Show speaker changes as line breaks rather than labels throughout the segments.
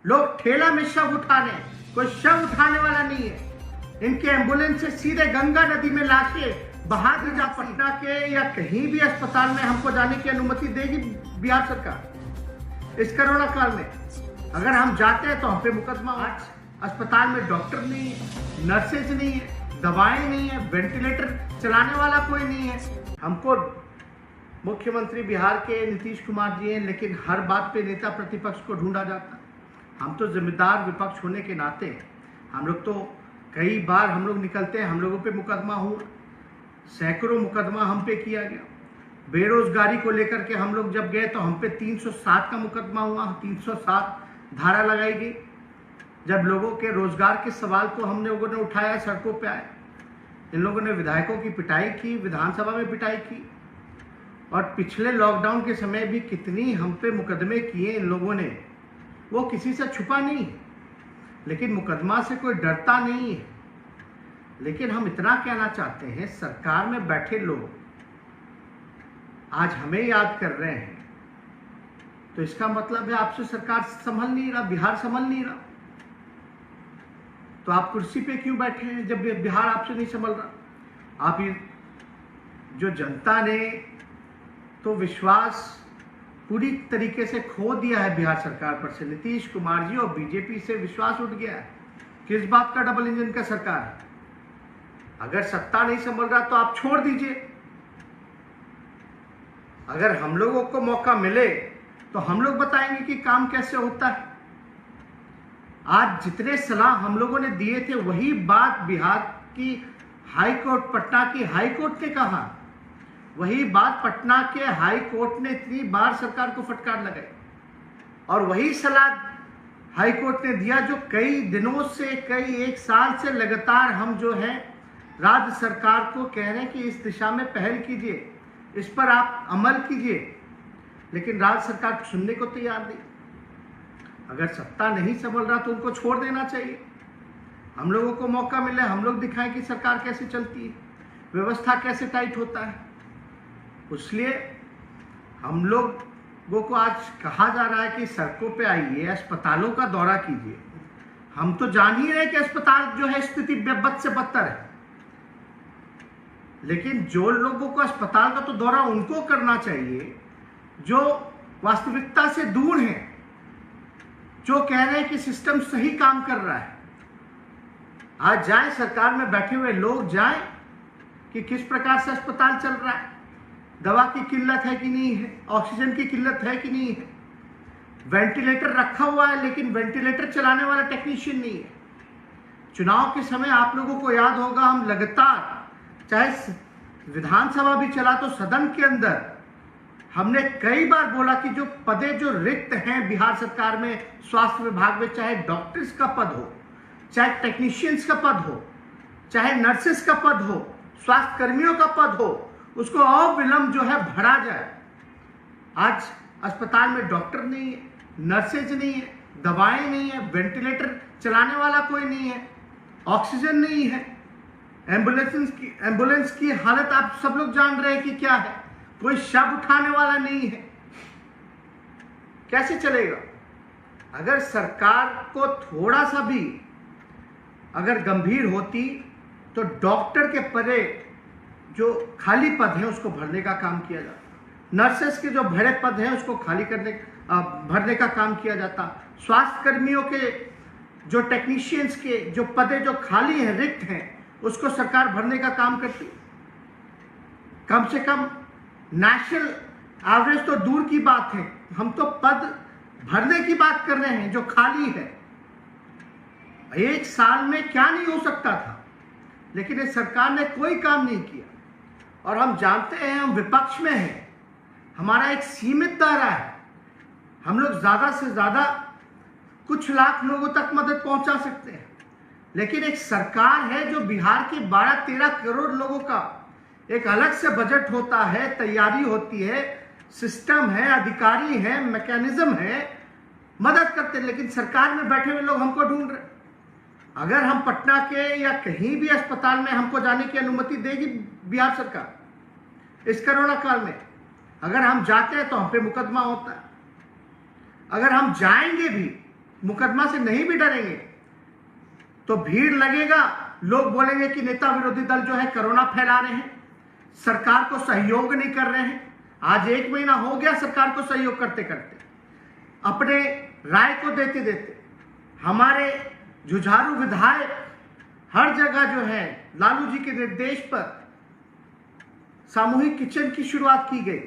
लोग ठेला में शव उठा रहे हैं, कोई शव उठाने वाला नहीं है। इनके एम्बुलेंस से सीधे गंगा नदी में लाशें बहा दी जा। पटना के या कहीं भी अस्पताल में हमको जाने की अनुमति देगी बिहार सरकार? इस कोरोना काल में अगर हम जाते हैं तो हम पे मुकदमा। आज अस्पताल में डॉक्टर नहीं है, नर्सेज नहीं है, दवाएं नहीं है, वेंटिलेटर चलाने वाला कोई नहीं है। हमको मुख्यमंत्री बिहार के नीतीश कुमार जी हैं, लेकिन हर बात पे नेता प्रतिपक्ष को ढूंढा जाता। हम तो जिम्मेदार विपक्ष होने के नाते हम लोग तो कई बार हम लोग निकलते हैं, हम लोगों पे मुकदमा हुआ, सैकड़ों मुकदमा हम पे किया गया। बेरोजगारी को लेकर के हम लोग जब गए तो हम पे 307 का मुकदमा हुआ, 307 धारा लगाई गई। जब लोगों के रोजगार के सवाल को हम लोगों ने उठाया, सड़कों पे आए, इन लोगों ने विधायकों की पिटाई की, विधानसभा में पिटाई की। और पिछले लॉकडाउन के समय भी कितनी हम पे मुकदमे किए इन लोगों ने, वो किसी से छुपा नहीं। लेकिन मुकदमा से कोई डरता नहीं है। लेकिन हम इतना कहना चाहते हैं, सरकार में बैठे लोग आज हमें याद कर रहे हैं, तो इसका मतलब है आपसे सरकार संभल नहीं रहा, बिहार संभल नहीं रहा। तो आप कुर्सी पे क्यों बैठे हैं जब बिहार आपसे नहीं संभल रहा? आप ये जो जनता ने तो विश्वास पूरी तरीके से खो दिया है बिहार सरकार पर से। नीतीश कुमार जी और बीजेपी से विश्वास उठ गया है। किस बात का डबल इंजन का सरकार है? अगर सत्ता नहीं संभल रहा तो आप छोड़ दीजिए। अगर हम लोगों को मौका मिले तो हम लोग बताएंगे कि काम कैसे होता है। आज जितने सलाह हम लोगों ने दिए थे वही बात बिहार की हाई कोर्ट, पटना की हाई कोर्ट ने कहा। वही बात पटना के हाई कोर्ट ने इतनी बार सरकार को फटकार लगाई, और वही सलाह हाई कोर्ट ने दिया जो कई दिनों से, कई एक साल से लगातार हम जो है राज्य सरकार को कह रहे हैं कि इस दिशा में पहल कीजिए, इस पर आप अमल कीजिए। लेकिन राज्य सरकार सुनने को तैयार नहीं। अगर सत्ता नहीं संभल रहा तो उनको छोड़ देना चाहिए। हम लोगों को मौका मिले, हम लोग दिखाएं कि सरकार कैसे चलती है, व्यवस्था कैसे टाइट होता है। इसलिए हम लोगों को आज कहा जा रहा है कि सड़कों पे आइए, अस्पतालों का दौरा कीजिए। हम तो जान ही रहे कि अस्पताल जो है स्थिति बद से बदतर है, लेकिन जो लोगों को अस्पताल का तो दौरा उनको करना चाहिए जो वास्तविकता से दूर हैं, जो कह रहे हैं कि सिस्टम सही काम कर रहा है। आज जाएं, सरकार में बैठे हुए लोग जाएं कि किस प्रकार से अस्पताल चल रहा है, दवा की किल्लत है कि नहीं है, ऑक्सीजन की किल्लत है कि नहीं है, वेंटिलेटर रखा हुआ है लेकिन वेंटिलेटर चलाने वाला टेक्नीशियन नहीं है। चुनाव के समय आप लोगों को याद होगा, हम लगातार, चाहे विधानसभा भी चला तो सदन के अंदर हमने कई बार बोला कि जो पदे जो रिक्त हैं बिहार सरकार में, स्वास्थ्य विभाग में, चाहे डॉक्टर्स का पद हो, चाहे टेक्नीशियंस का पद हो, चाहे नर्सेस का पद हो, स्वास्थ्य कर्मियों का पद हो, उसको अविलंब जो है भरा जाए। आज अस्पताल में डॉक्टर नहीं है, नर्सेज नहीं है, दवाएं नहीं है, वेंटिलेटर चलाने वाला कोई नहीं है, ऑक्सीजन नहीं है, एम्बुलेंस की हालत आप सब लोग जान रहे हैं कि क्या है, कोई शव उठाने वाला नहीं है। कैसे चलेगा? अगर सरकार को थोड़ा सा भी अगर गंभीर होती तो डॉक्टर के पदे जो खाली पद हैं उसको भरने का काम किया जाता, नर्सेस के जो भरे पद हैं उसको भरने का काम किया जाता, स्वास्थ्य कर्मियों के जो टेक्नीशियंस के जो पदे जो खाली हैं, रिक्त हैं, उसको सरकार भरने का काम करती। कम से कम नेशनल एवरेज तो दूर की बात है, हम तो पद भरने की बात कर रहे हैं जो खाली है। एक साल में क्या नहीं हो सकता था, लेकिन इस सरकार ने कोई काम नहीं किया। और हम जानते हैं हम विपक्ष में हैं, हमारा एक सीमित दायरा है, हम लोग ज्यादा से ज्यादा कुछ लाख लोगों तक मदद पहुंचा सकते हैं। लेकिन एक सरकार है जो बिहार के 12-13 करोड़ लोगों का एक अलग से बजट होता है, तैयारी होती है, सिस्टम है, अधिकारी है, मैकेनिज्म है, मदद करते हैं। लेकिन सरकार में बैठे हुए लोग हमको ढूंढ रहे। अगर हम पटना के या कहीं भी अस्पताल में हमको जाने की अनुमति देगी बिहार सरकार इस कोरोना काल में, अगर हम जाते हैं तो हम पे मुकदमा होता है। अगर हम जाएंगे भी मुकदमा से नहीं भी डरेंगे तो भीड़ लगेगा, लोग बोलेंगे कि नेता विरोधी दल जो है कोरोना फैला रहे हैं, सरकार को सहयोग नहीं कर रहे हैं। आज 1 महीना हो गया सरकार को सहयोग करते करते, अपने राय को देते देते। हमारे जुझारू विधायक हर जगह जो है लालू जी के निर्देश पर सामूहिक किचन की शुरुआत की गई,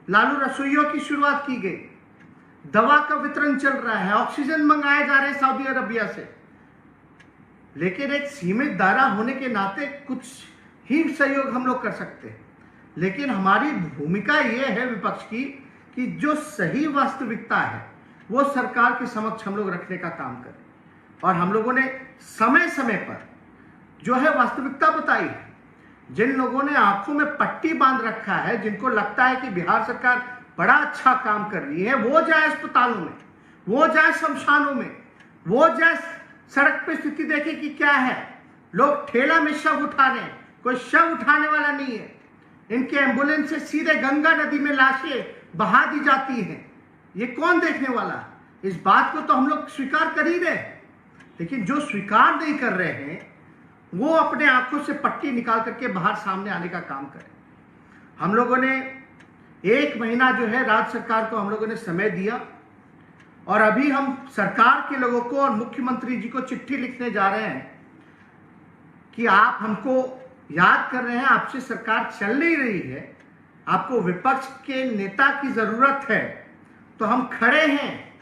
लालू रसोइयों की शुरुआत की गई, दवा का वितरण चल रहा है, ऑक्सीजन मंगाए जा रहे हैं सऊदी अरबिया से। लेकिन एक सीमित दायरा होने के नाते कुछ ही सहयोग हम लोग कर सकते हैं। लेकिन हमारी भूमिका यह है विपक्ष की कि जो सही वास्तविकता है वो सरकार के समक्ष हम लोग रखने का काम करें। और हम लोगों ने समय समय पर जो है वास्तविकता बताई है। जिन लोगों ने आंखों में पट्टी बांध रखा है, जिनको लगता है कि बिहार सरकार बड़ा अच्छा काम कर रही है, वो जाए अस्पतालों में, वो जाए शमशानों में, वो जाए सड़क पे स्थिति देखे कि क्या है। लोग ठेला में शव उठा रहे हैं, कोई शव उठाने वाला नहीं है। इनके एम्बुलेंस से सीधे गंगा नदी में लाशें बहा दी जाती हैं। ये कौन देखने वाला है? इस बात को तो हम लोग स्वीकार कर ही रहे हैं, लेकिन जो स्वीकार नहीं कर रहे हैं वो अपने आंखों से पट्टी निकाल करके बाहर सामने आने का काम करें। हम लोगों ने 1 महीना जो है राज्य सरकार को हम लोगों ने समय दिया और अभी हम सरकार के लोगों को और मुख्यमंत्री जी को चिट्ठी लिखने जा रहे हैं कि आप हमको याद कर रहे हैं, आपसे सरकार चल नहीं रही है, आपको विपक्ष के नेता की जरूरत है, तो हम खड़े हैं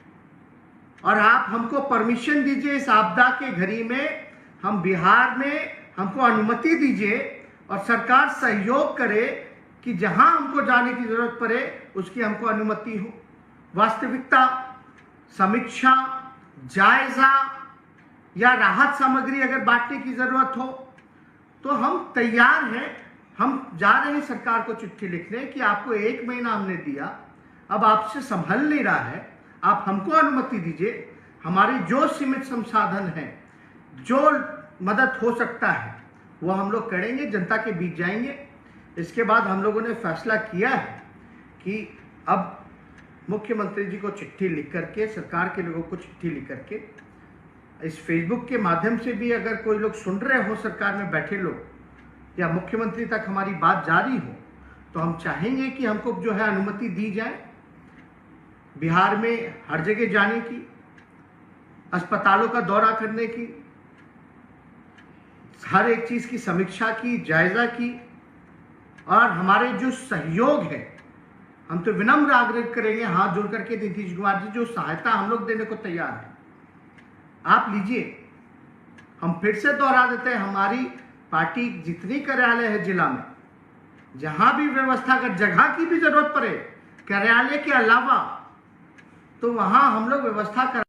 और आप हमको परमिशन दीजिए इस आपदा के घड़ी में, हम बिहार में हमको अनुमति दीजिए और सरकार सहयोग करे कि जहां हमको जाने की जरूरत पड़े उसकी हमको अनुमति हो। वास्तविकता, समीक्षा, जायजा या राहत सामग्री अगर बांटने की जरूरत हो तो हम तैयार हैं। हम जा रहे हैं सरकार को चिट्ठी लिखने कि आपको 1 महीना हमने दिया, अब आपसे संभल नहीं रहा है, आप हमको अनुमति दीजिए। हमारी जो सीमित संसाधन है, जो मदद हो सकता है वो हम लोग करेंगे, जनता के बीच जाएंगे। इसके बाद हम लोगों ने फैसला किया है कि अब मुख्यमंत्री जी को चिट्ठी लिख करके, सरकार के लोगों को चिट्ठी लिख करके, इस फेसबुक के माध्यम से भी अगर कोई लोग सुन रहे हो, सरकार में बैठे लोग, या मुख्यमंत्री तक हमारी बात जारी हो, तो हम चाहेंगे कि हमको जो है अनुमति दी जाए बिहार में हर जगह जाने की, अस्पतालों का दौरा करने की, हर एक चीज की समीक्षा की, जायजा की। और हमारे जो सहयोग है, हम तो विनम्र आग्रह करेंगे हाथ जोड़ करके नीतीश कुमार जी, जो सहायता हम लोग देने को तैयार है आप लीजिए। हम फिर से दोहरा देते हैं, हमारी पार्टी जितनी कार्यालय है जिला में, जहां भी व्यवस्था, अगर जगह की भी जरूरत पड़े कार्यालय के अलावा, तो वहां हम लोग व्यवस्था कर